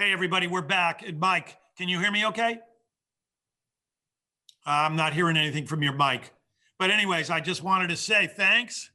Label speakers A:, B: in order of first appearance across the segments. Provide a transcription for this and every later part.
A: Hey, everybody, we're back. Mike, can you hear me okay? I'm not hearing anything from your mic. But anyways, I just wanted to say thanks.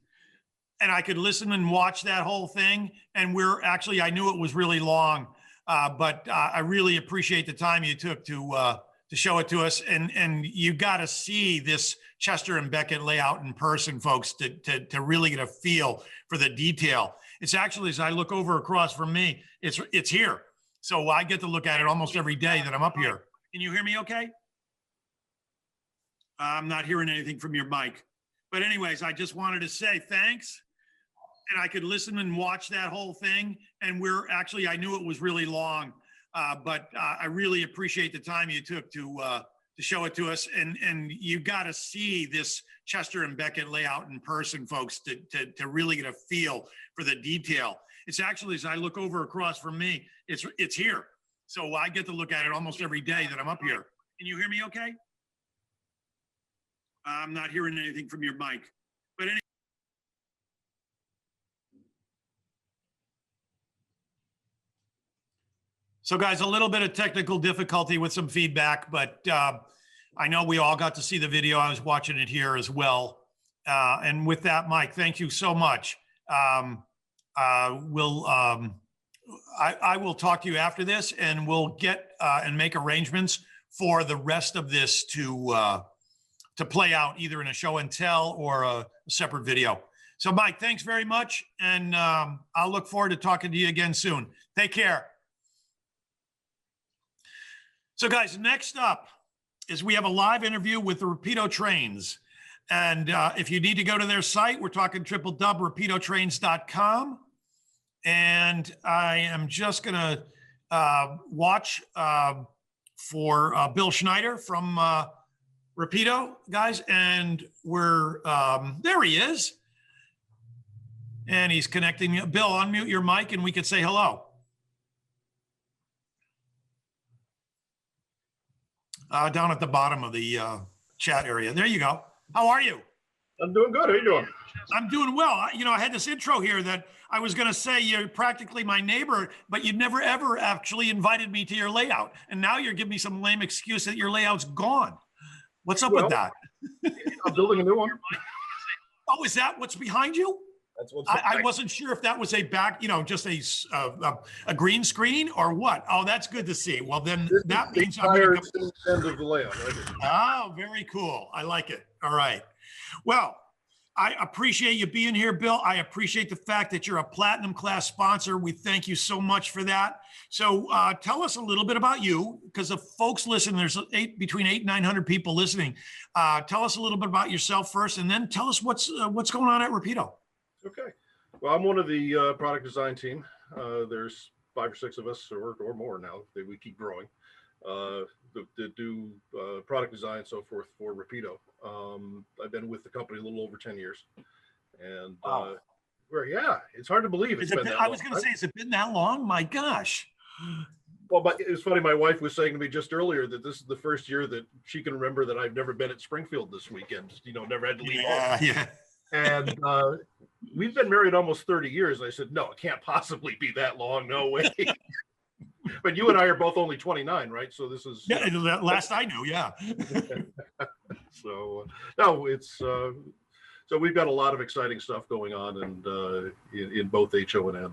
A: And I could listen and watch that whole thing. And I knew it was really long, but I really appreciate the time you took to show it to us. And you got to see this Chester and Beckett layout in person, folks, to really get a feel for the detail. It's actually, as I look over across from me, it's here. So I get to look at it almost every day that I'm up here. Can you hear me okay? I'm not hearing anything from your mic. But anyways, I just wanted to say thanks. And I could listen and watch that whole thing. And I knew it was really long, but I really appreciate the time you took to show it to us. And you got to see this Chester and Beckett layout in person, folks, to really get a feel for the detail. It's actually, as I look over across from me, it's here. So I get to look at it almost every day that I'm up here. Can you hear me okay? I'm not hearing anything from your mic. But anyway. So guys, a little bit of technical difficulty with some feedback, but I know we all got to see the video. I was watching it here as well. And with that, Mike, thank you so much. I will talk to you after this, and we'll get and make arrangements for the rest of this to play out either in a show and tell or a separate video. So Mike, thanks very much. And I'll look forward to talking to you again soon. Take care. So guys, next up is we have a live interview with the Rapido Trains. And if you need to go to their site, we're talking www.rapidotrains.com. And I am just gonna watch for Bill Schneider from Rapido, guys. And there he is. And he's connecting. Bill, unmute your mic and we can say hello. Down at the bottom of the chat area. There you go. How are you?
B: I'm doing good. How are you doing?
A: I'm doing well. I had this intro here that I was going to say you're practically my neighbor, but you'd never, ever actually invited me to your layout. And now you're giving me some lame excuse that your layout's gone. What's up with that?
B: I'm building a new one.
A: Oh, is that what's behind you?
B: That's what's
A: I wasn't sure if that was a back, just a green screen or what. Oh, that's good to see. Well, then that means I'm going to
B: end of the layout. Right?
A: Oh, very cool. I like it. All right. Well, I appreciate you being here, Bill. I appreciate the fact that you're a platinum class sponsor. We thank you so much for that. So tell us a little bit about you, because the folks listen, there's between 800 and 900 people listening. Tell us a little bit about yourself first, and then tell us what's going on at Rapido.
B: Okay. Well, I'm one of the product design team. There's 5 or 6 of us or more now. We keep growing. To do product design and so forth for Rapido. I've been with the company a little over 10 years. And it's hard to believe it's been that long.
A: I was going to say, has it been that long? My gosh.
B: Well, but it's funny. My wife was saying to me just earlier that this is the first year that she can remember that I've never been at Springfield this weekend. Never had to leave home.
A: Yeah.
B: And we've been married almost 30 years. I said, no, it can't possibly be that long. No way. But you and I are both only 29, right? So this is
A: last I knew, yeah.
B: So no, it's so we've got a lot of exciting stuff going on, and in both HO and N.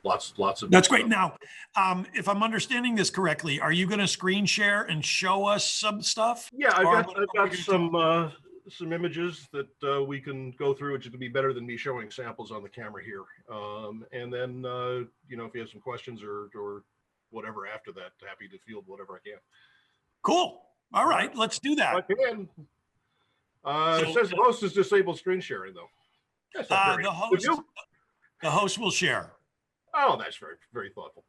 B: Lots of.
A: That's great. Now, if I'm understanding this correctly, are you going to screen share and show us some stuff?
B: Yeah, I've got some images that we can go through, which is going to be better than me showing samples on the camera here. And then, if you have some questions or whatever after that, happy to field whatever I can.
A: Cool. All right, let's do that.
B: I can. It says the host is disabled screen sharing, though. That's not very,
A: the host will share.
B: Oh, that's very, very thoughtful.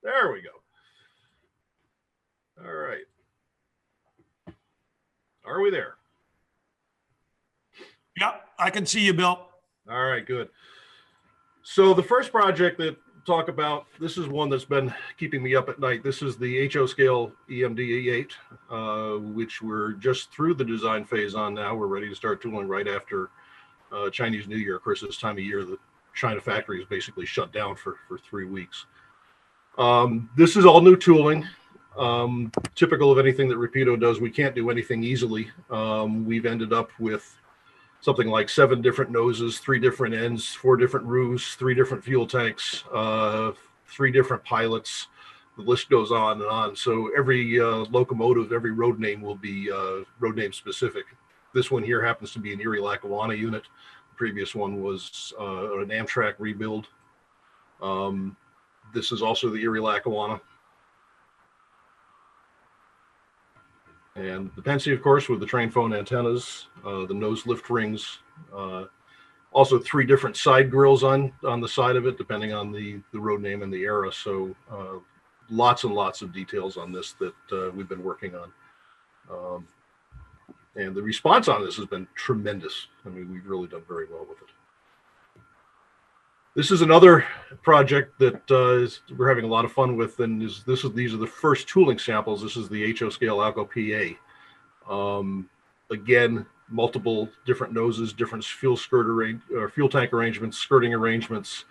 B: There we go. All right. Are we there?
A: Yep, I can see you, Bill.
B: All right, good. So the first project that talk about, this is one that's been keeping me up at night. This is the HO scale EMD E8, which we're just through the design phase on now. We're ready to start tooling right after Chinese New Year. Of course, this time of year, the China factory is basically shut down for 3 weeks. This is all new tooling. Typical of anything that Rapido does, we can't do anything easily. We've ended up with something like 7 different noses, 3 different ends, 4 different roofs, 3 different fuel tanks, 3 different pilots. The list goes on and on. So every locomotive, every road name will be road name specific. This one here happens to be an Erie Lackawanna unit. The previous one was an Amtrak rebuild. This is also the Erie Lackawanna. And the Pennsy, of course, with the train phone antennas, the nose lift rings, also 3 different side grills on the side of it, depending on the road name and the era. So lots and lots of details on this that we've been working on. And the response on this has been tremendous. I mean, we've really done very well with it. This is another project that we're having a lot of fun with, and these are the first tooling samples. This is the HO scale Alco PA. Again, multiple different noses, different fuel tank arrangements, skirting arrangements,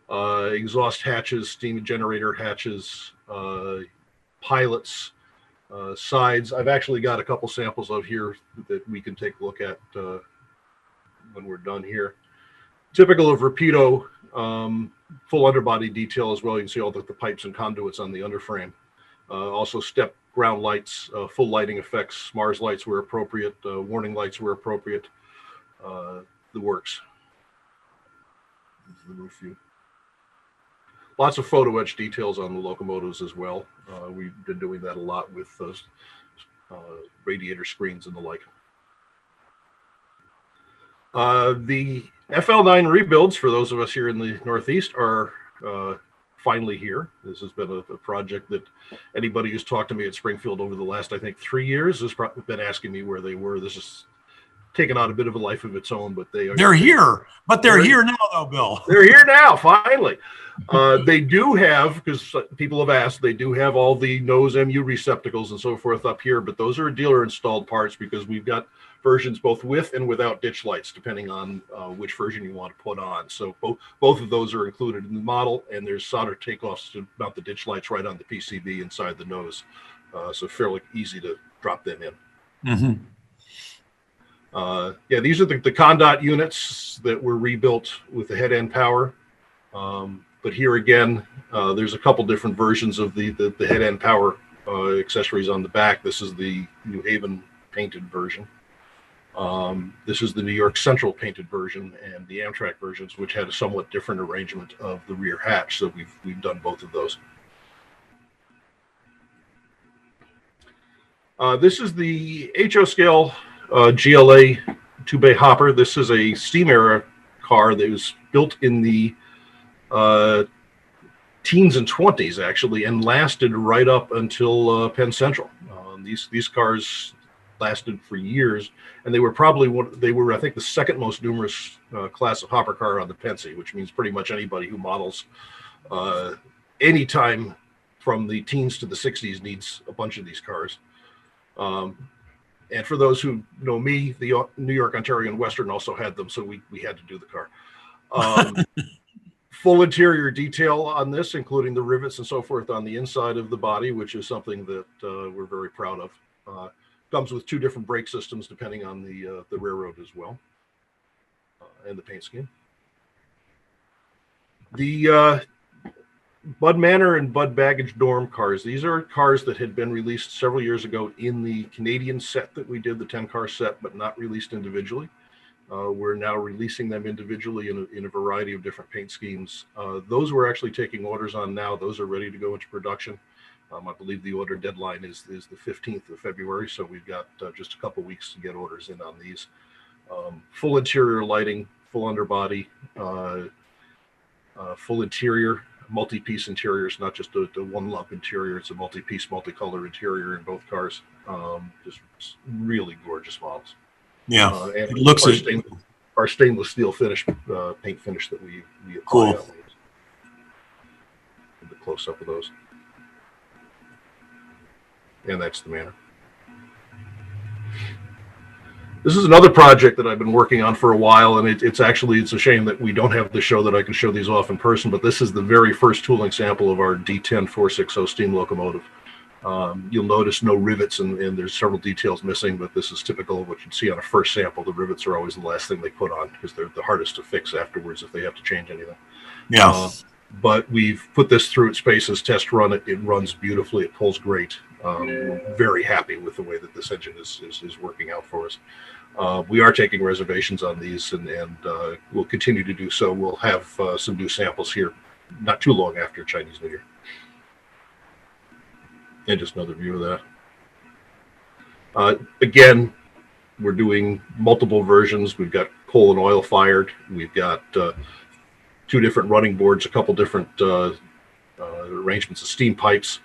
B: exhaust hatches, steam generator hatches, pilots, sides. I've actually got a couple samples out here that we can take a look at when we're done here. Typical of Rapido, full underbody detail as well. You can see all the pipes and conduits on the underframe. Also step ground lights, full lighting effects, Mars lights where appropriate, warning lights where appropriate, the works. The roof view. Lots of photo etch details on the locomotives as well. We've been doing that a lot with those radiator screens and the like. The FL9 rebuilds, for those of us here in the Northeast, are finally here. This has been a project that anybody who's talked to me at Springfield over the last, I think, 3 years has been asking me where they were. This is taken on a bit of a life of its own, but
A: they're here. But they're here now, though, Bill.
B: They're here now, finally. They do have, because people have asked, they do have all the nose MU receptacles and so forth up here, but those are dealer installed parts because we've got versions both with and without ditch lights, depending on which version you want to put on. So both of those are included in the model, and there's solder takeoffs to mount the ditch lights right on the PCB inside the nose. So fairly easy to drop them in.
A: Mm-hmm.
B: Yeah, these are the Condot units that were rebuilt with the head end power. But here again, there's a couple different versions of the head end power accessories on the back. This is the New Haven painted version. This is the New York Central painted version, and the Amtrak versions, which had a somewhat different arrangement of the rear hatch. So we've done both of those. This is the HO scale GLA 2-bay hopper. This is a steam era car that was built in the teens and 20s, actually, and lasted right up until Penn Central. These cars lasted for years, and they were I think the second most numerous class of hopper car on the Pennsy, which means pretty much anybody who models any time from the teens to the 60s needs a bunch of these cars. And for those who know me, the New York, Ontario, and Western also had them, so we had to do the car. Full interior detail on this, including the rivets and so forth on the inside of the body, which is something that we're very proud of. Comes with 2 different brake systems depending on the railroad as well, and the paint scheme. The Bud Manor and Bud Baggage Dorm cars. These are cars that had been released several years ago in the Canadian set that we did, the 10-car set, but not released individually. We're now releasing them individually in a variety of different paint schemes. Those we're actually taking orders on now. Those are ready to go into production. I believe the order deadline is the 15th of February, so we've got just a couple weeks to get orders in on these. Full interior lighting, full underbody, full interior, multi-piece interiors, not just a one lump interior. It's a multi-piece, multicolor interior in both cars. Just really gorgeous models.
A: Yeah,
B: and
A: it looks
B: our stainless steel finish, paint finish that we apply.
A: Cool.
B: On these. The close up of those. And that's the Manor. This is another project that I've been working on for a while, and it's a shame that we don't have the show that I can show these off in person, but this is the very first tooling sample of our D10 460 steam locomotive. You'll notice no rivets, and there's several details missing, but this is typical of what you'd see on a first sample. The rivets are always the last thing they put on because they're the hardest to fix afterwards if they have to change anything.
A: Yeah.
B: But we've put this through its paces test run. It runs beautifully. It pulls great. We're very happy with the way that this engine is working out for us. We are taking reservations on these, and we'll continue to do so. We'll have some new samples here not too long after Chinese New Year. And just another view of that. Again, we're doing multiple versions. We've got coal and oil fired. We've got 2 different running boards, a couple different arrangements of steam pipes,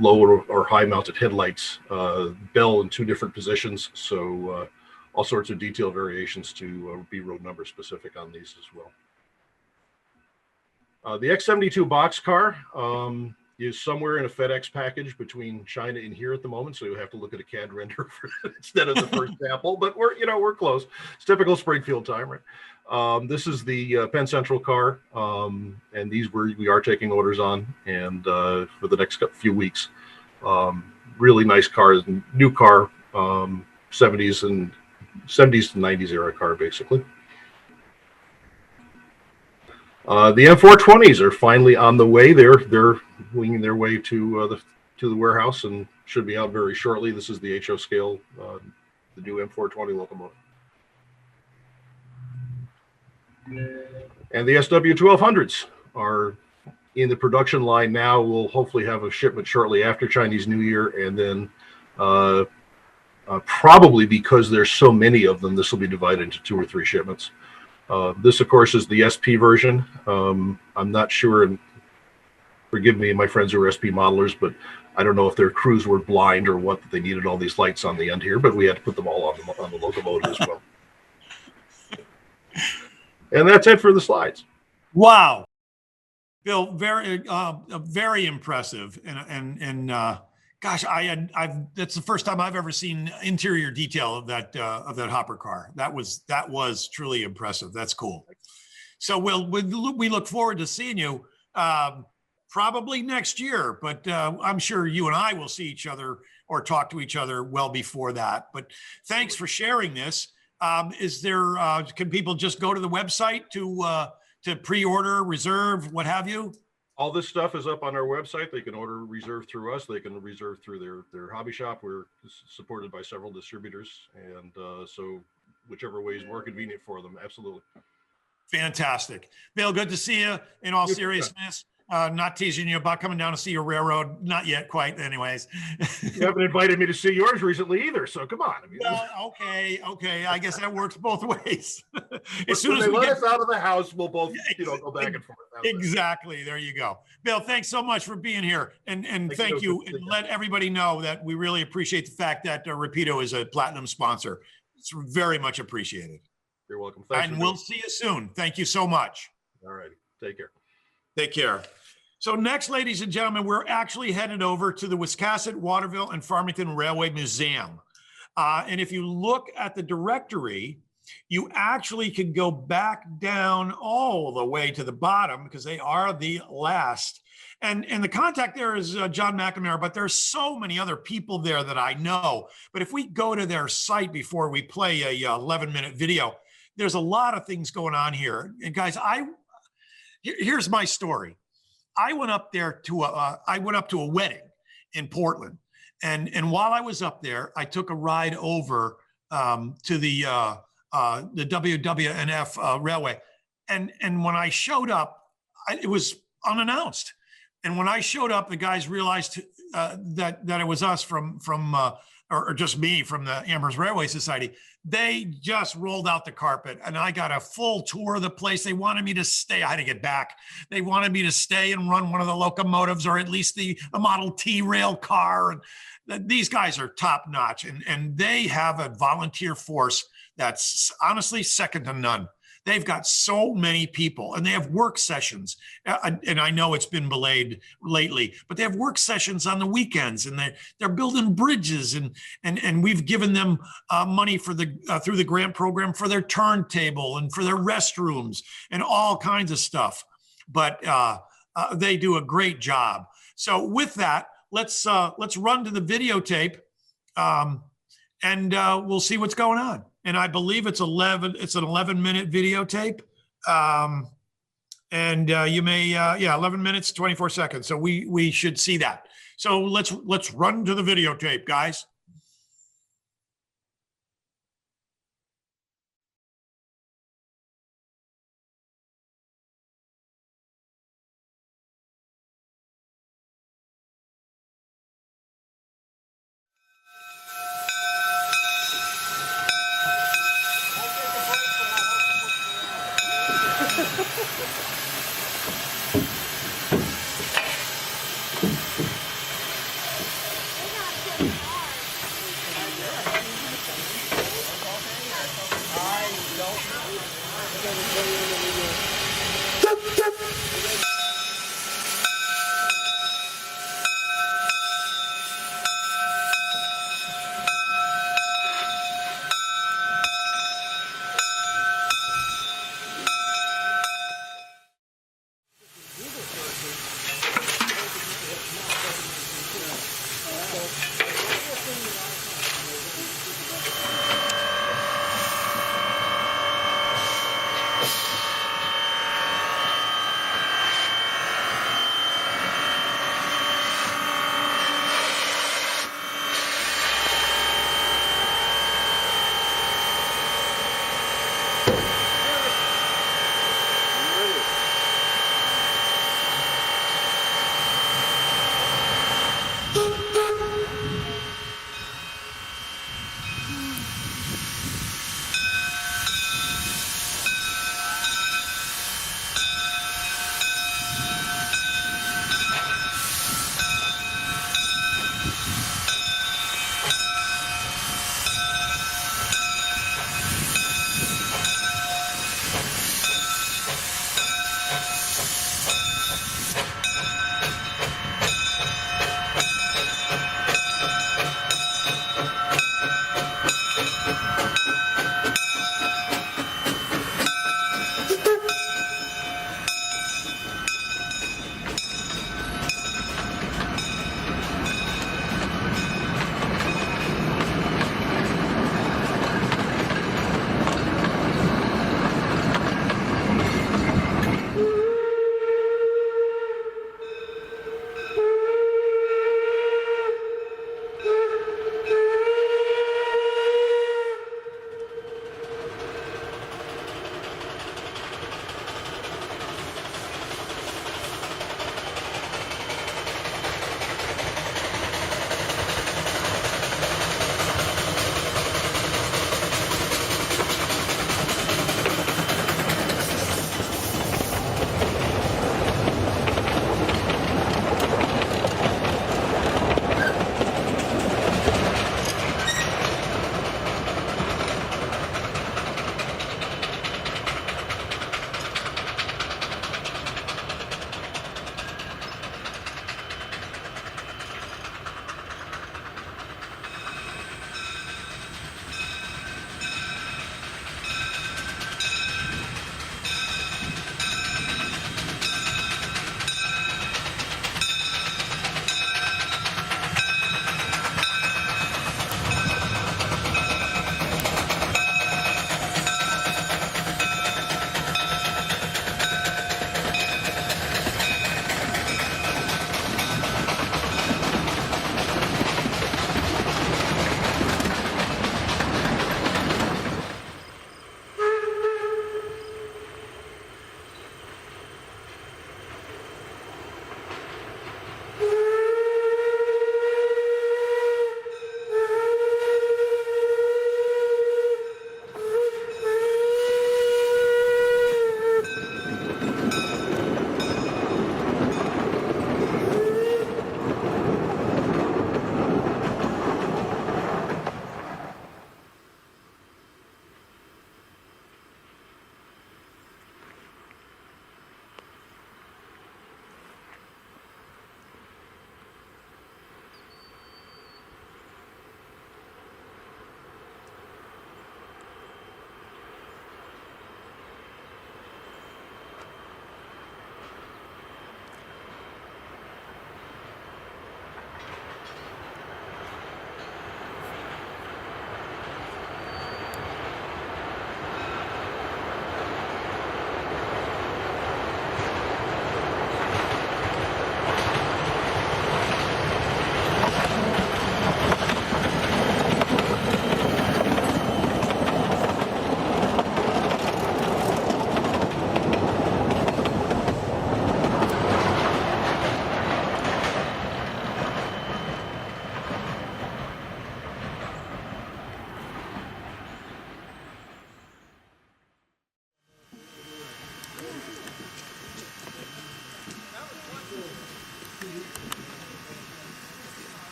B: low or high mounted headlights, bell in 2 different positions. So all sorts of detail variations to be road number specific on these as well. The X72 boxcar is somewhere in a FedEx package between China and here at the moment, so you have to look at a CAD render instead of the first sample. But we're close. It's typical Springfield time, right? This is the Penn Central car, and these we are taking orders on, and for the next few weeks. Really nice cars, new car, 70s to 90s era car, basically. The M420s are finally on the way. They're winging their way to the warehouse and should be out very shortly. This is the HO scale, the new M420 locomotive. And the SW1200s are in the production line now. We'll hopefully have a shipment shortly after Chinese New Year, and then probably because there's so many of them, this will be divided into 2 or 3 shipments. This, of course, is the SP version. I'm not sure, and forgive me, my friends who are SP modelers, but I don't know if their crews were blind or what, that they needed all these lights on the end here, but we had to put them all on the locomotive as well. And that's it for the slides.
A: Wow. Bill, very impressive. And gosh, that's the first time I've ever seen interior detail of that hopper car. That was truly impressive. That's cool. So we look forward to seeing you probably next year, but I'm sure you and I will see each other or talk to each other well before that. But thanks for sharing this. Can people just go to the website to pre-order, reserve, what have you?
B: All this stuff is up on our website. They can order, reserve through us. They can reserve through their hobby shop. We're supported by several distributors, and so whichever way is more convenient for them. Absolutely.
A: Fantastic. Bill, good to see you. In all seriousness, not teasing you about coming down to see your railroad. Not yet, quite. Anyways,
B: you haven't invited me to see yours recently either, so come on.
A: Well, okay. I guess that works both ways.
B: As soon as they let us out of the house, we'll both go back and forth.
A: Exactly. There you go. Bill, thanks so much for being here, and thank you. And let everybody know that we really appreciate the fact that Rapido is a platinum sponsor. It's very much appreciated.
B: You're welcome. Thanks,
A: and we'll see you soon. Thank you so much.
B: All right. Take care.
A: Take care. So next, ladies and gentlemen, we're actually headed over to the Wiscasset, Waterville, and Farmington Railway Museum. And if you look at the directory, you actually can go back down all the way to the bottom because they are the last. And the contact there is John McNamara, but there's so many other people there that I know. But if we go to their site before we play a 11-minute video, there's a lot of things going on here. And guys, here's my story. I went up to a wedding in Portland, and while I was up there, I took a ride over to the WWNF railway, and when I showed up, it was unannounced. And when I showed up, the guys realized that it was us from or just me from the Amherst Railway Society. They just rolled out the carpet, and I got a full tour of the place. They wanted me to stay. I had to get back. They wanted me to stay and run one of the locomotives, or at least the Model T rail car. And these guys are top notch, and they have a volunteer force that's honestly second to none. They've got so many people, and they have work sessions. And I know it's been belayed lately, but they have work sessions on the weekends, and they're building bridges, and we've given them money for through the grant program for their turntable and for their restrooms and all kinds of stuff. But they do a great job. So with that, let's run to the videotape, and we'll see what's going on. And I believe it's an 11-minute videotape. And you may 11 minutes 24 seconds. So we should see that. So let's run to the videotape, guys.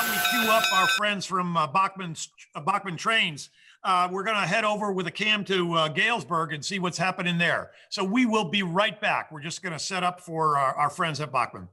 A: while we queue up our friends from Bachmann Trains, we're going to head over with a cam to Galesburg and see what's happening there. So we will be right back. We're just going to set up for our friends at Bachmann.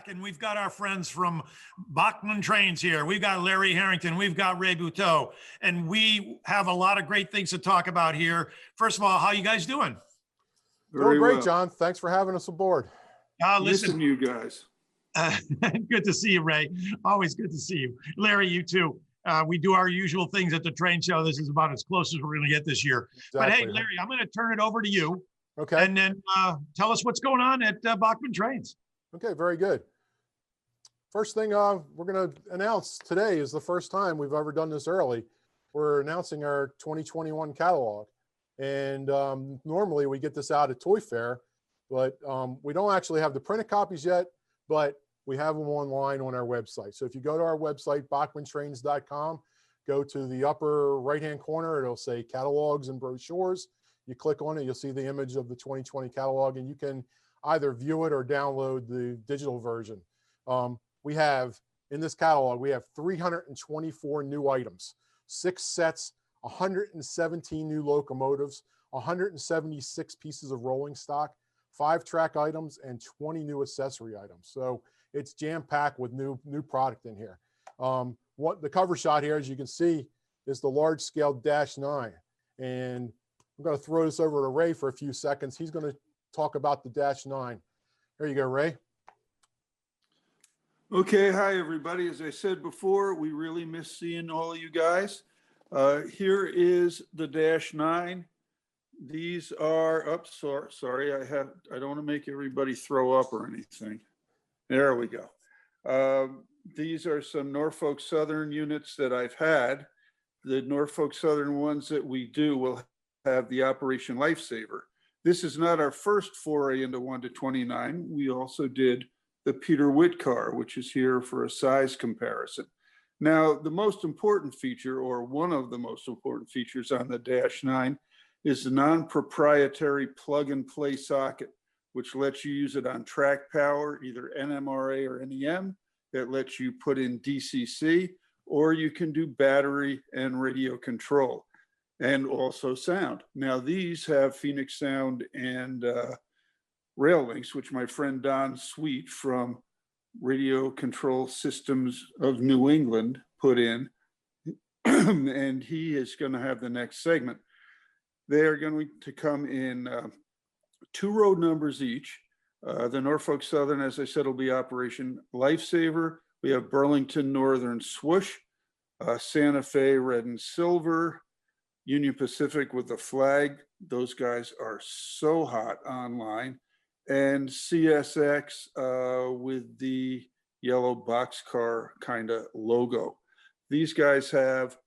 A: And we've got our friends from Bachmann Trains here. We've got Larry Harrington. We've got Rapido. And we have a lot of great things to talk about here. First of all, how you guys doing?
C: Very
D: great,
C: well.
D: John. Thanks for having us aboard.
C: Listen, you guys.
A: Good to see you, Ray. Always good to see you. Larry, you too. We do our usual things at the train show. This is about as close as we're going to get this year.
D: Exactly.
A: But hey, Larry, I'm going to turn it over to you.
D: Okay.
A: And then tell us what's going on at Bachmann Trains.
D: Okay, very good. First thing we're going to announce today is the first time we've ever done this early. We're announcing our 2021 catalog. And normally we get this out at Toy Fair, but we don't actually have the printed copies yet, but we have them online on our website. So if you go to our website, bachmanntrains.com, go to the upper right-hand corner, it'll say catalogs and brochures. You click on it, you'll see the image of the 2020 catalog, and you can either view it or download the digital version. We have, in this catalog, we have 324 new items, 6 sets, 117 new locomotives, 176 pieces of rolling stock, 5 track items, and 20 new accessory items. So it's jam-packed with new product in here. What the cover shot here, as you can see, is the large scale -9. And I'm going to throw this over to Ray for a few seconds. He's going to talk about the -9. There you go, Ray.
C: Okay, hi everybody. As I said before, we really miss seeing all of you guys. Here is the -9. These are, sorry, I don't want to make everybody throw up or anything. There we go. These are some Norfolk Southern units that I've had. The Norfolk Southern ones that we do will have the Operation Lifesaver. This is not our first foray into 1 to 29. We also did the Peter Witt car, which is here for a size comparison. Now, the most important feature, or one of the most important features on the -9, is the non-proprietary plug-and-play socket, which lets you use it on track power, either NMRA or NEM. It lets you put in DCC, or you can do battery and radio control, and also sound. Now, these have Phoenix Sound and rail links, which my friend Don Sweet from Radio Control Systems of New England put in, and he is going to have the next segment. They are going to come in 2 road numbers each. The Norfolk Southern, as I said, will be Operation Lifesaver. We have Burlington Northern Swoosh, Santa Fe Red and Silver, Union Pacific with the flag. Those guys are so hot online. And CSX with the yellow boxcar kind of logo. These guys have,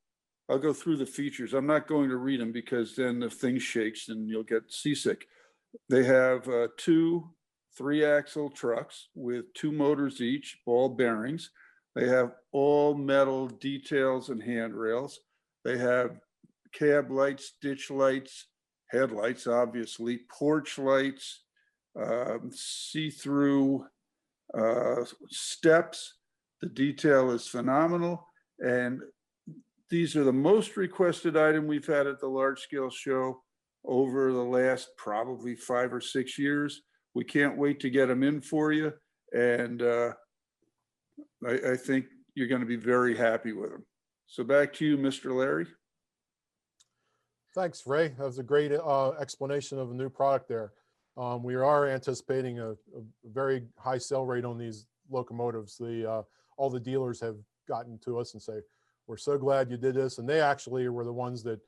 C: I'll go through the features. I'm not going to read them because then the thing shakes and you'll get seasick. They have 2 3-axle trucks with 2 motors each, ball bearings. They have all metal details and handrails. They have cab lights, ditch lights, headlights, obviously, porch lights, see-through steps. The detail is phenomenal. And these are the most requested item we've had at the large scale show over the last probably 5 or 6 years. We can't wait to get them in for you. And I think you're going to be very happy with them. So back to you, Mr. Larry.
D: Thanks, Ray. That was a great explanation of a new product there. We are anticipating a very high sell rate on these locomotives. All the dealers have gotten to us and say, we're so glad you did this. And they actually were the ones that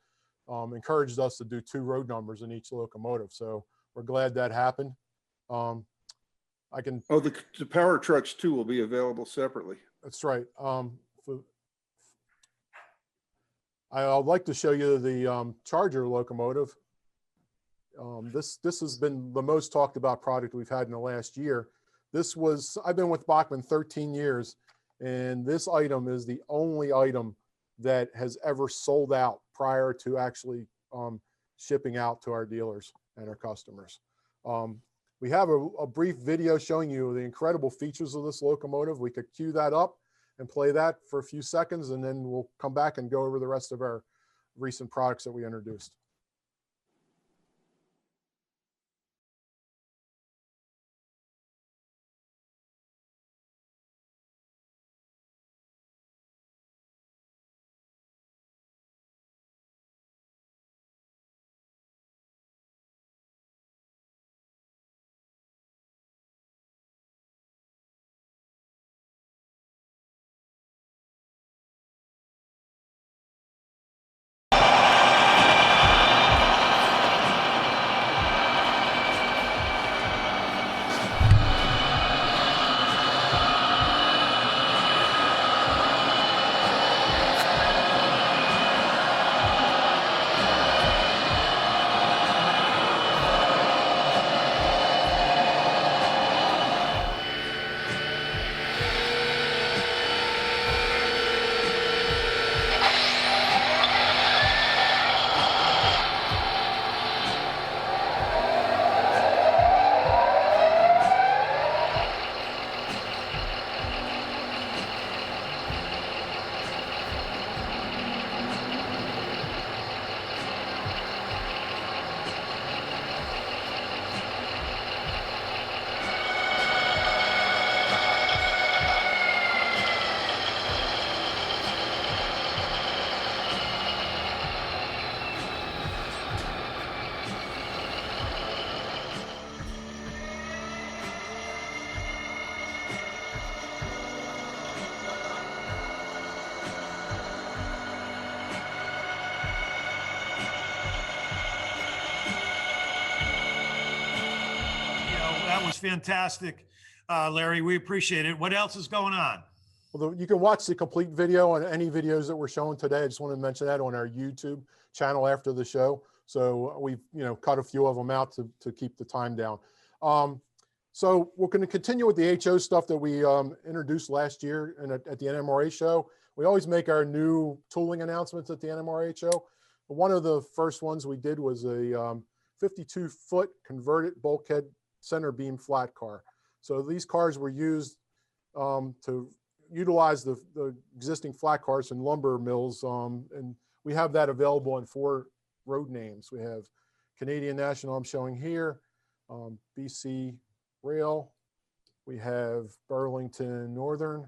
D: encouraged us to do 2 road numbers in each locomotive. So we're glad that happened. I can. Oh,
C: the power trucks too will be available separately.
D: That's right. I'd like to show you the Charger locomotive. This has been the most talked about product we've had in the last year. I've been with Bachmann 13 years, and this item is the only item that has ever sold out prior to actually shipping out to our dealers and our customers. We have a brief video showing you the incredible features of this locomotive. We could cue that up and play that for a few seconds, and then we'll come back and go over the rest of our recent products that we introduced.
A: was fantastic, Larry. We appreciate it. What else is going on?
D: Well, you can watch the complete video on any videos that we're showing today. I just want to mention that on our YouTube channel after the show. So we've, cut a few of them out to keep the time down. So we're going to continue with the HO stuff that we introduced last year and at the NMRA show. We always make our new tooling announcements at the NMRA show. One of the first ones we did was a 52-foot converted bulkhead center beam flat car. So these cars were used to utilize the existing flat cars in lumber mills, and we have that available in 4 road names. We have Canadian National, I'm showing here, BC Rail, we have Burlington Northern,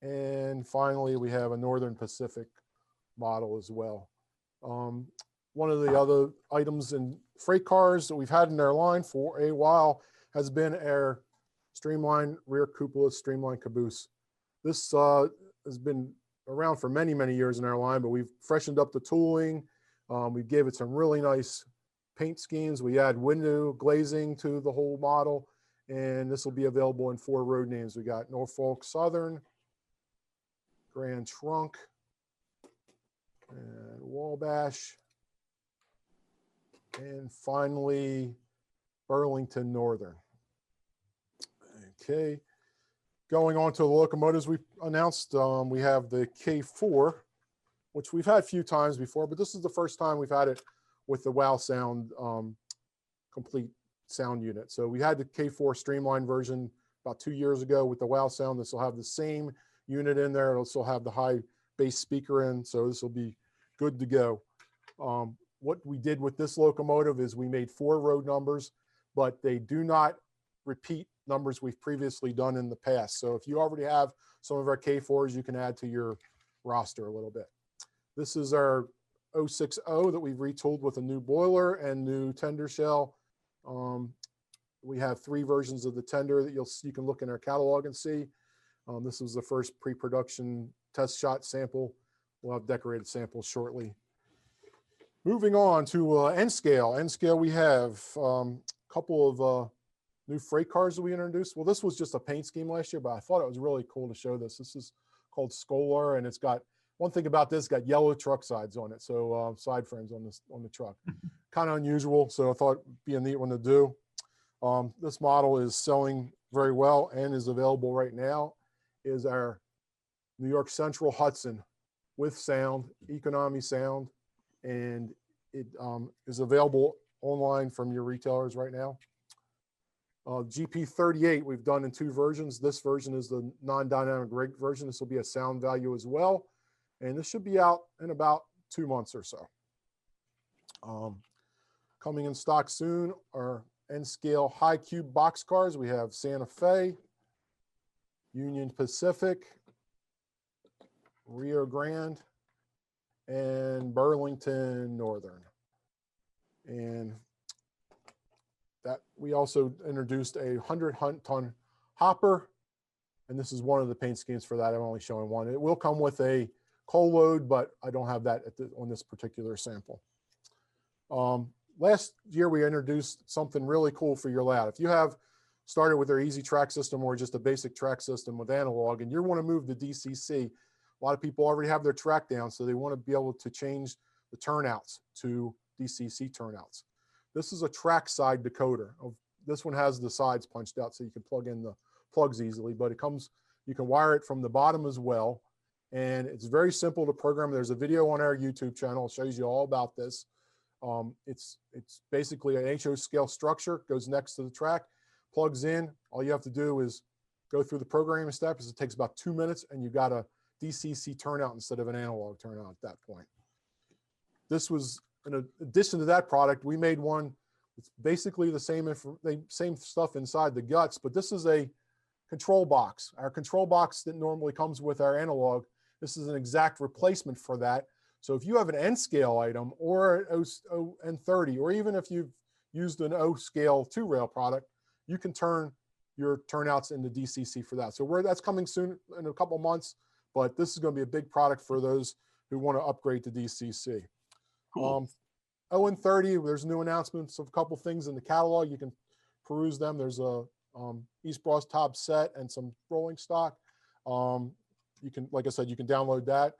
D: and finally we have a Northern Pacific model as well. One of the other items in freight cars that we've had in our line for a while has been our streamlined rear cupola streamlined caboose. This has been around for many, many years in our line, but we've freshened up the tooling. We gave it some really nice paint schemes. We add window glazing to the whole model, and this will be available in 4 road names. We got Norfolk Southern, Grand Trunk, and Wabash, and finally Burlington Northern. Okay, going on to the locomotives we announced, we have the K4, which we've had a few times before, but this is the first time we've had it with the WOW Sound complete sound unit. So we had the K4 streamlined version about 2 years ago with the WOW Sound. This will have the same unit in there. It'll still have the high bass speaker in, so this will be good to go. What we did with this locomotive is we made 4 road numbers, but they do not repeat numbers we've previously done in the past. So if you already have some of our K4s, you can add to your roster a little bit. This is our 060 that we've retooled with a new boiler and new tender shell. We have 3 versions of the tender that you can look in our catalog and see. This was the first pre-production test shot sample. We'll have decorated samples shortly. Moving on to N scale. N scale, we have a couple of new freight cars that we introduced. Well, this was just a paint scheme last year, but I thought it was really cool to show this. This is called Scholar, and it's got, one thing about this, got yellow truck sides on it. So side frames on the truck. Kind of unusual, so I thought it'd be a neat one to do. This model is selling very well and is available right now. Is our New York Central Hudson with sound, economy sound, and it is available online from your retailers right now. GP38 we've done in 2 versions. This version is the non-dynamic rig version. This will be a sound value as well, and this should be out in about 2 months or so. Coming in stock soon are N-scale high cube box cars. We have Santa Fe, Union Pacific, Rio Grande, and Burlington Northern. And that we also introduced a 100-ton hopper, and this is one of the paint schemes for that. I'm only showing one. It will come with a coal load, but I don't have that on this particular sample. Last year we introduced something really cool for your lab. If you have started with their easy track system or just a basic track system with analog and you want to move to DCC, a lot of people already have their track down, so they want to be able to change the turnouts to DCC turnouts. This is a track side decoder. This one has the sides punched out so you can plug in the plugs easily, but it comes, you can wire it from the bottom as well. And it's very simple to program. There's a video on our YouTube channel. It shows you all about this. It's basically an HO scale structure, goes next to the track, plugs in. All you have to do is go through the programming steps. It takes about 2 minutes and you got a DCC turnout instead of an analog turnout at that point. This was, in addition to that product, we made one. It's basically the same stuff inside the guts, but this is a control box. Our control box that normally comes with our analog, this is an exact replacement for that. So if you have an N scale item or an N30, or even if you've used an O scale 2-rail product, you can turn your turnouts into DCC for that. So that's coming soon in a couple months, but this is going to be a big product for those who want to upgrade to DCC. Cool. O and 30, there's new announcements of a couple things in the catalog. You can peruse them. There's a East Bros top set and some rolling stock. You can, like I said, you can download that.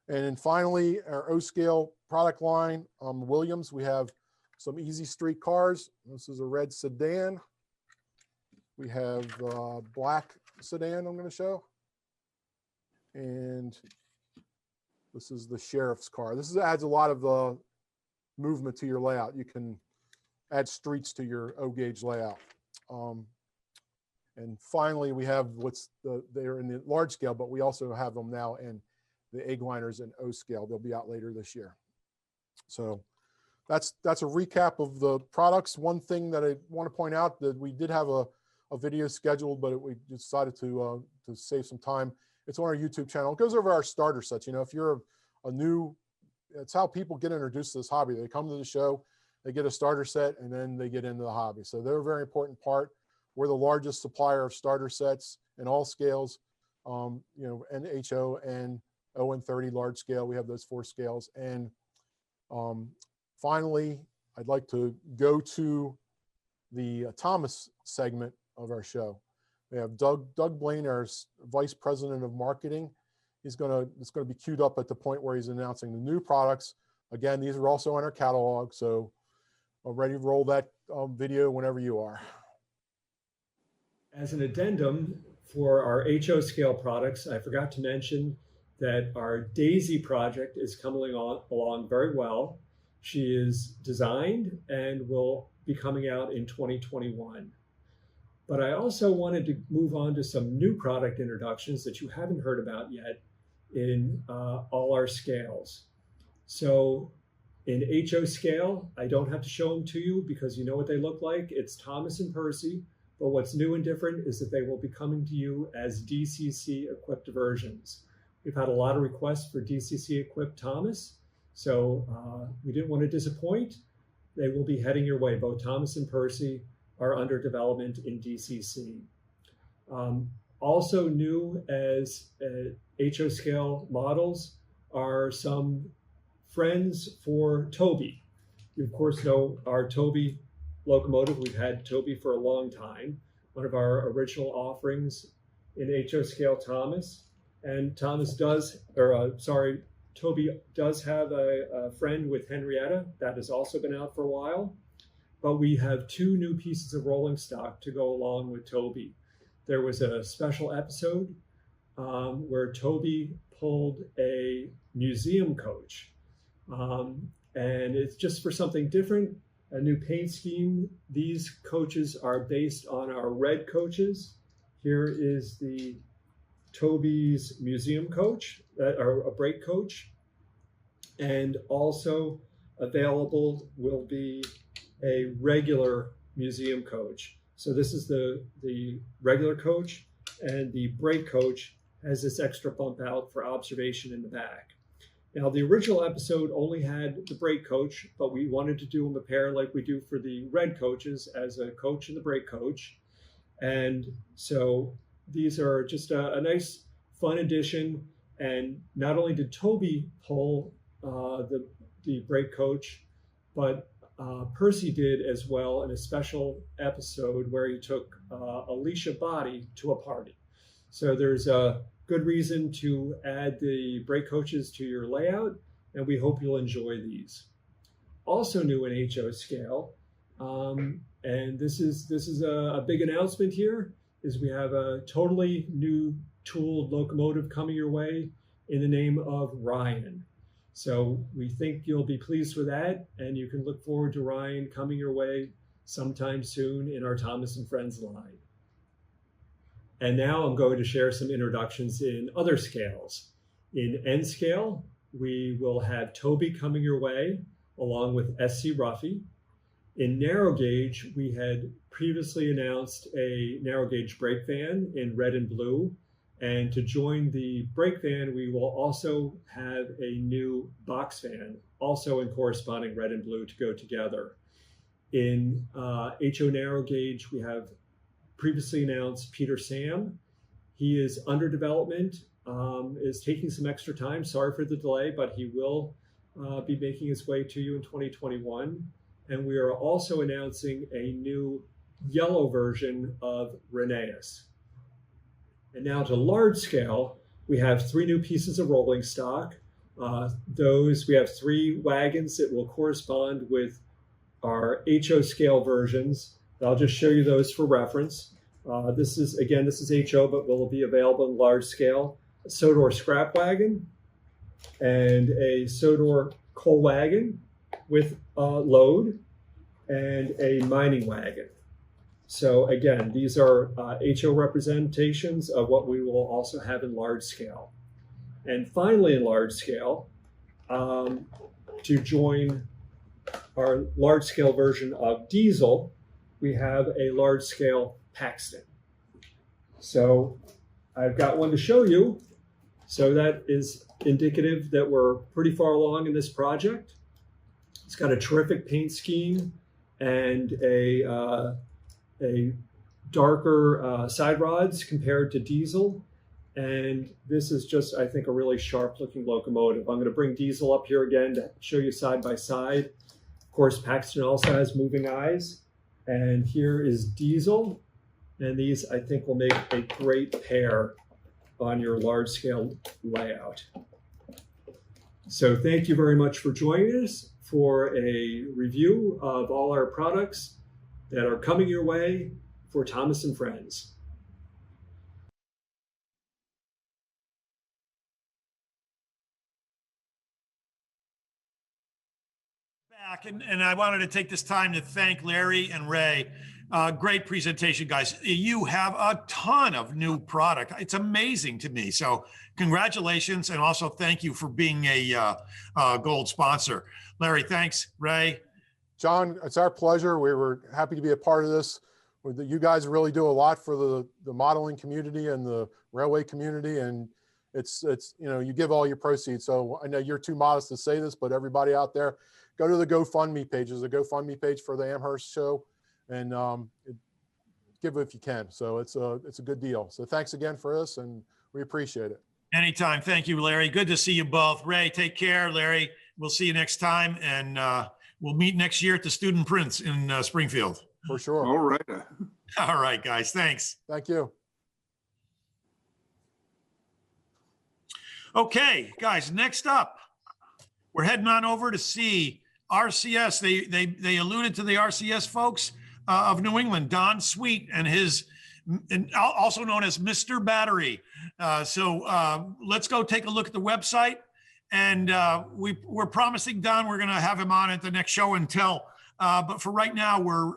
D: And then finally, our O-scale product line, Williams, we have some Easy Street cars. This is a red sedan. We have black sedan I'm going to show. And this is the sheriff's car. This adds a lot of movement to your layout. You can add streets to your O-gauge layout. And finally, we have they're in the large scale, but we also have them now in the egg liners and O scale. They'll be out later this year. So that's a recap of the products. One thing that I want to point out, that we did have a video scheduled, but we decided to save some time. It's on our YouTube channel. It goes over our starter sets. You know, if you're a new, it's how people get introduced to this hobby. They come to the show, they get a starter set, and then they get into the hobby. So they're a very important part. We're the largest supplier of starter sets in all scales, you know, NHO and ON30 large scale. We have those 4 scales. And finally, I'd like to go to the Thomas segment of our show. We have Doug Blaine, our Vice President of Marketing. It's going to be queued up at the point where he's announcing the new products. Again, these are also in our catalog. So I'm ready to roll that video whenever you are.
E: As an addendum for our HO scale products, I forgot to mention that our Daisy project is coming along very well. She is designed and will be coming out in 2021. But I also wanted to move on to some new product introductions that you haven't heard about yet in all our scales. So in HO scale, I don't have to show them to you because you know what they look like. It's Thomas and Percy. But what's new and different is that they will be coming to you as DCC equipped versions. We've had a lot of requests for DCC equipped Thomas, so we didn't want to disappoint. They will be heading your way. Both Thomas and Percy are under development in DCC. Also new as HO scale models are some friends for Toby. You of course know our Toby locomotive. We've had Toby for a long time, one of our original offerings in HO scale Thomas. And Toby does have a friend with Henrietta that has also been out for a while. But we have 2 new pieces of rolling stock to go along with Toby. There was a special episode where Toby pulled a museum coach. And it's just for something different. A new paint scheme. These coaches are based on our red coaches. Here is the Toby's museum coach, or a brake coach. And also available will be a regular museum coach. So this is the regular coach, and the brake coach has this extra bump out for observation in the back. Now, the original episode only had the brake coach, but we wanted to do them a pair like we do for the red coaches as a coach and the brake coach. And so these are just a nice, fun addition. And not only did Toby pull the brake coach, but Percy did as well in a special episode where he took Alicia Body to a party. So there's a good reason to add the brake coaches to your layout, and we hope you'll enjoy these. Also new in HO scale, and this is a big announcement here, is we have a totally new tooled locomotive coming your way in the name of Ryan. So we think you'll be pleased with that, and you can look forward to Ryan coming your way sometime soon in our Thomas and Friends line. And now I'm going to share some introductions in other scales. In N scale, we will have Toby coming your way, along with SC Ruffy. In narrow gauge, we had previously announced a narrow gauge brake van in red and blue. And to join the brake van, we will also have a new box van, also in corresponding red and blue to go together. In HO narrow gauge, we have previously announced Peter Sam. He is under development, is taking some extra time. Sorry for the delay, but he will be making his way to you in 2021. And we are also announcing a new yellow version of Rheneas. And now to large scale, we have 3 new pieces of rolling stock. We have 3 wagons that will correspond with our HO scale versions. I'll just show you those for reference. This is HO, but will be available in large scale. A Sodor scrap wagon and a Sodor coal wagon with load and a mining wagon. So again, these are HO representations of what we will also have in large scale. And finally, in large scale, to join our large scale version of diesel, we have a large scale Paxton. So I've got one to show you. So that is indicative that we're pretty far along in this project. It's got a terrific paint scheme and a darker side rods compared to diesel. And this is just, I think, a really sharp looking locomotive. I'm going to bring diesel up here again to show you side by side. Of course, Paxton also has moving eyes. And here is diesel. And these, I think, will make a great pair on your large scale layout. So thank you very much for joining us for a review of all our products that are coming your way for Thomas and Friends.
A: Back, and I wanted to take this time to thank Larry and Ray. Great presentation, guys. You have a ton of new product. It's amazing to me. So congratulations, and also thank you for being a gold sponsor. Larry, thanks. Ray.
D: John, it's our pleasure. We were happy to be a part of this. You guys really do a lot for the modeling community and the railway community, and it's you give all your proceeds. So I know you're too modest to say this, but everybody out there, go to the GoFundMe page. There's a GoFundMe page for the Amherst show, and give it if you can. So it's a good deal. So thanks again for this, and we appreciate it.
A: Anytime. Thank you, Larry. Good to see you both. Ray, take care. Larry, we'll see you next time, and we'll meet next year at the Student Prince in Springfield.
D: For sure.
C: All right.
A: All right, guys. Thanks.
D: Thank you.
A: Okay, guys, next up, we're heading on over to see RCS. They alluded to the RCS folks of New England, Don Sweet and his, and also known as Mr. Battery. So let's go take a look at the website. And we're promising Don we're going to have him on at the next show and tell. But for right now, we're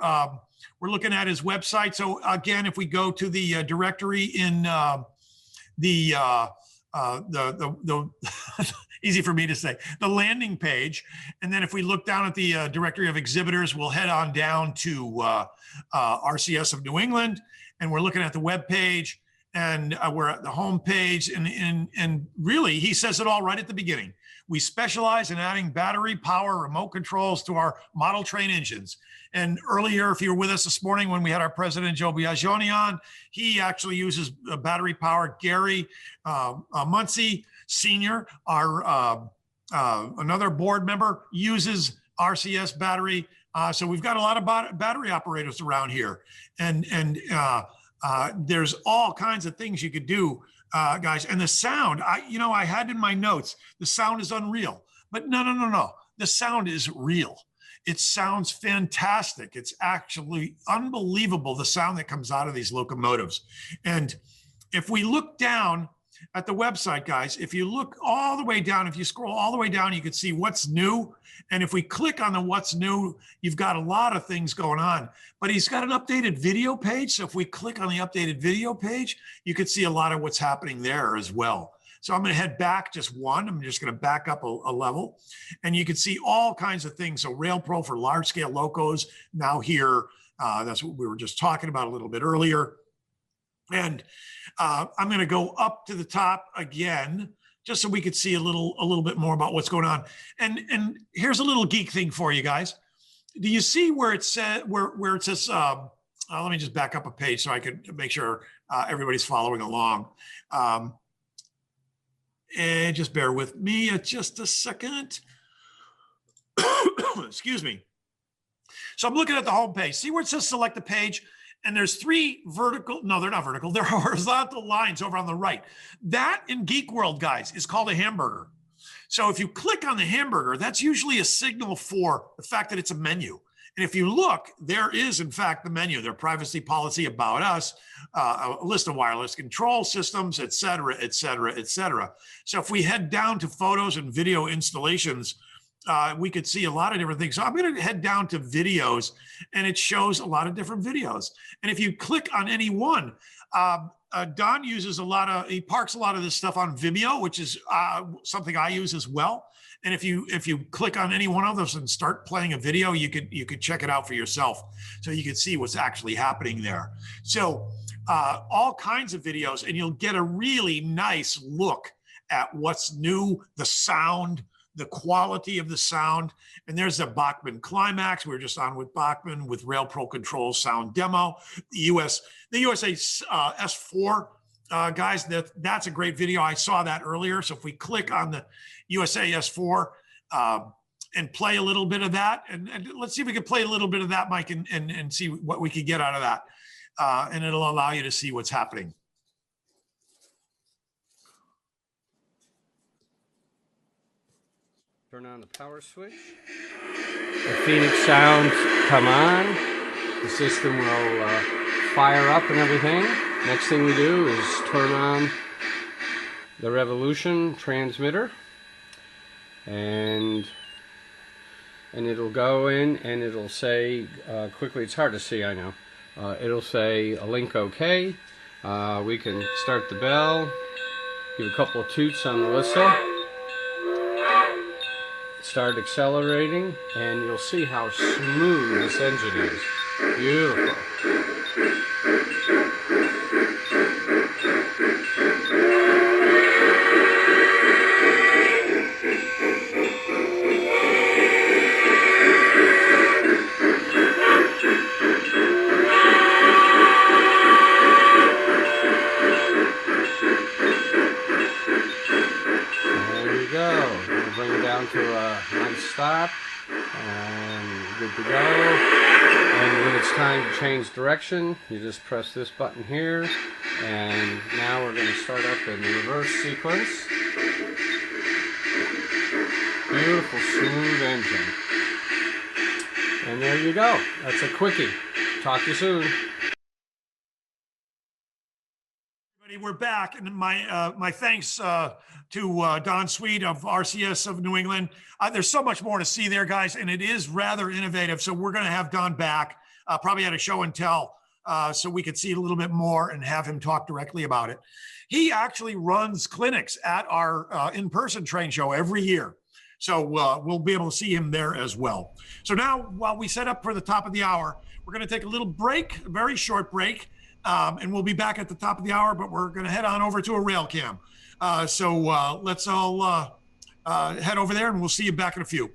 A: looking at his website. So again, if we go to the directory in the easy for me to say, the landing page. And then if we look down at the directory of exhibitors, we'll head on down to RCS of New England, and we're looking at the web page, and we're at the home page. And really, he says it all right at the beginning. We specialize in adding battery power remote controls to our model train engines. And earlier, if you were with us this morning when we had our president, Joe Biagioni, on, he actually uses battery power. Gary Muncie, Sr., our another board member, uses RCS battery. So we've got a lot of battery operators around here. And there's all kinds of things you could do, guys. And the sound, I had in my notes, the sound is unreal. But no. The sound is real. It sounds fantastic. It's actually unbelievable, the sound that comes out of these locomotives. And if we look down at the website, guys, if you look all the way down, if you scroll all the way down, you can see what's new. And if we click on the what's new, you've got a lot of things going on. But he's got an updated video page. So if we click on the updated video page, you can see a lot of what's happening there as well. So I'm going to head back just one. I'm just going to back up a level, and you can see all kinds of things. So RailPro for large scale locos now here. That's what we were just talking about a little bit earlier. And I'm going to go up to the top again, just so we could see a little bit more about what's going on. And here's a little geek thing for you guys. Do you see where it says where it says? Let me just back up a page so I can make sure everybody's following along. And just bear with me just a second. Excuse me. So I'm looking at the home page. See where it says select the page? And there's three vertical, no, they're not vertical. They're horizontal lines over on the right. That in Geek World, guys, is called a hamburger. So if you click on the hamburger, that's usually a signal for the fact that it's a menu. And if you look, there is, in fact, the menu, their privacy policy, about us, a list of wireless control systems, et cetera, et cetera, et cetera. So if we head down to photos and video installations, we could see a lot of different things. So I'm going to head down to videos, and it shows a lot of different videos. And if you click on any one, Don uses he parks a lot of this stuff on Vimeo, which is something I use as well. And if you click on any one of those and start playing a video, you could check it out for yourself, so you can see what's actually happening there. So all kinds of videos, and you'll get a really nice look at what's new, the sound, the quality of the sound. And there's the Bachmann climax. We were just on with Bachmann with Rail Pro Control sound demo. The USA S4 guys, that's a great video. I saw that earlier. So if we click on the USA S4 and play a little bit of that, and let's see if we can play a little bit of that, Mike, and see what we could get out of that. And it'll allow you to see what's happening.
F: Turn on the power switch. The Phoenix sounds come on. The system will fire up and everything. Next thing we do is turn on the Revolution transmitter, and it'll go in and it'll say quickly. It's hard to see, I know. It'll say a link OK. We can start the bell. Give a couple of toots on the whistle. Start accelerating, and you'll see how smooth this engine is. Beautiful. To a nice stop, and good to go. And when it's time to change direction, you just press this button here, and now we're going to start up in the reverse sequence. Beautiful, smooth engine. And there you go. That's a quickie. Talk to you soon.
A: We're back, and my thanks to Don Sweet of RCS of New England. There's so much more to see there, guys, and it is rather innovative. So we're going to have Don back, probably at a show and tell, so we could see a little bit more and have him talk directly about it. He actually runs clinics at our in-person train show every year. So we'll be able to see him there as well. So now, while we set up for the top of the hour, we're going to take a little break, a very short break. And we'll be back at the top of the hour, but we're going to head on over to a rail cam. So let's all head over there, and we'll see you back in a few.